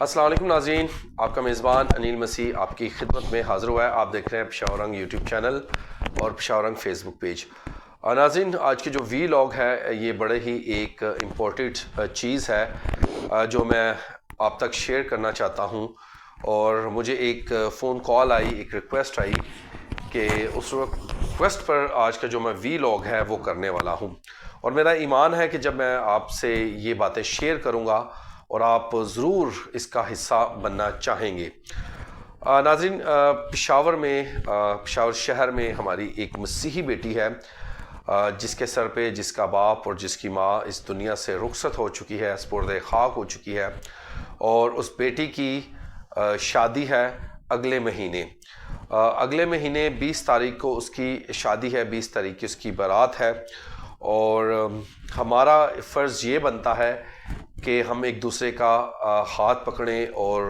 السلام علیکم ناظرین، آپ کا میزبان انیل مسیح آپ کی خدمت میں حاضر ہوا ہے۔ آپ دیکھ رہے ہیں پشاور رنگ یوٹیوب چینل اور پشاور رنگ فیس بک پیج۔ ناظرین، آج کی جو وی لاگ ہے یہ بڑے ہی ایک امپورٹنٹ چیز ہے جو میں آپ تک شیئر کرنا چاہتا ہوں، اور مجھے ایک فون کال آئی، ایک ریکویسٹ آئی کہ اس ریکویسٹ پر آج کا جو میں وی لاگ ہے وہ کرنے والا ہوں، اور میرا ایمان ہے کہ جب میں آپ سے یہ باتیں شیئر کروں گا اور آپ ضرور اس کا حصہ بننا چاہیں گے۔ ناظرین، پشاور شہر میں ہماری ایک مسیحی بیٹی ہے جس کے سر پہ جس کا باپ اور جس کی ماں اس دنیا سے رخصت ہو چکی ہے، سپرد خاک ہو چکی ہے، اور اس بیٹی کی شادی ہے اگلے مہینے 20 تاریخ کو اس کی شادی ہے، 20 تاریخ کی اس کی بارات ہے، اور ہمارا فرض یہ بنتا ہے کہ ہم ایک دوسرے کا ہاتھ پکڑیں اور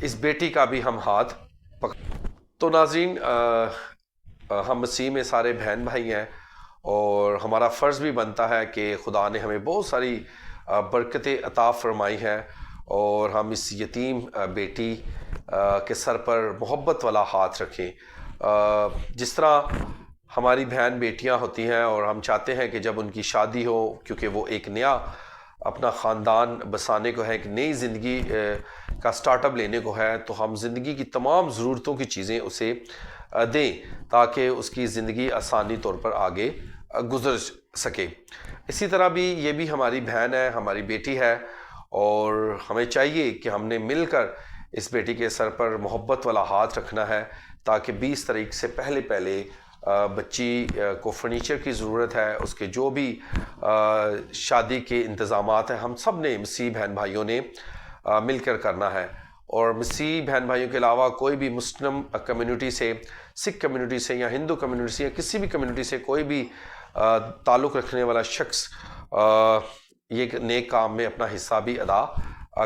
اس بیٹی کا بھی ہم ہاتھ پکڑیں۔ تو ناظرین، ہم مسیح میں سارے بہن بھائی ہیں، اور ہمارا فرض بھی بنتا ہے کہ خدا نے ہمیں بہت ساری برکتیں عطا فرمائی ہیں، اور ہم اس یتیم بیٹی کے سر پر محبت والا ہاتھ رکھیں۔ جس طرح ہماری بہن بیٹیاں ہوتی ہیں اور ہم چاہتے ہیں کہ جب ان کی شادی ہو، کیونکہ وہ ایک نیا اپنا خاندان بسانے کو ہے، ایک نئی زندگی کا سٹارٹ اپ لینے کو ہے، تو ہم زندگی کی تمام ضرورتوں کی چیزیں اسے دیں تاکہ اس کی زندگی آسانی طور پر آگے گزر سکے۔ اسی طرح بھی یہ بھی ہماری بہن ہے، ہماری بیٹی ہے، اور ہمیں چاہیے کہ ہم نے مل کر اس بیٹی کے سر پر محبت والا ہاتھ رکھنا ہے، تاکہ 20 تاریخ سے پہلے بچی کو فرنیچر کی ضرورت ہے، اس کے جو بھی شادی کے انتظامات ہیں، ہم سب نے مسیح بہن بھائیوں نے مل کر کرنا ہے۔ اور مسیح بہن بھائیوں کے علاوہ کوئی بھی مسلم کمیونٹی سے، سکھ کمیونٹی سے، یا ہندو کمیونٹی سے، یا کسی بھی کمیونٹی سے کوئی بھی تعلق رکھنے والا شخص یہ نیک کام میں اپنا حصہ بھی ادا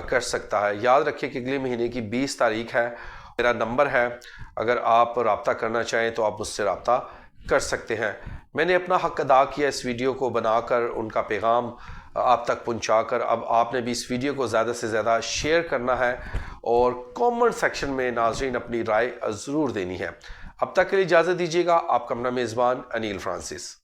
کر سکتا ہے۔ یاد رکھیں کہ اگلے مہینے کی 20 تاریخ ہے، میرا نمبر ہے، اگر آپ رابطہ کرنا چاہیں تو آپ مجھ سے رابطہ کر سکتے ہیں۔ میں نے اپنا حق ادا کیا اس ویڈیو کو بنا کر، ان کا پیغام آپ تک پہنچا کر۔ اب آپ نے بھی اس ویڈیو کو زیادہ سے زیادہ شیئر کرنا ہے، اور کامنٹ سیکشن میں ناظرین اپنی رائے ضرور دینی ہے۔ اب تک کے لیے اجازت دیجیے گا، آپ کا اپنا میزبان انیل فرانسس۔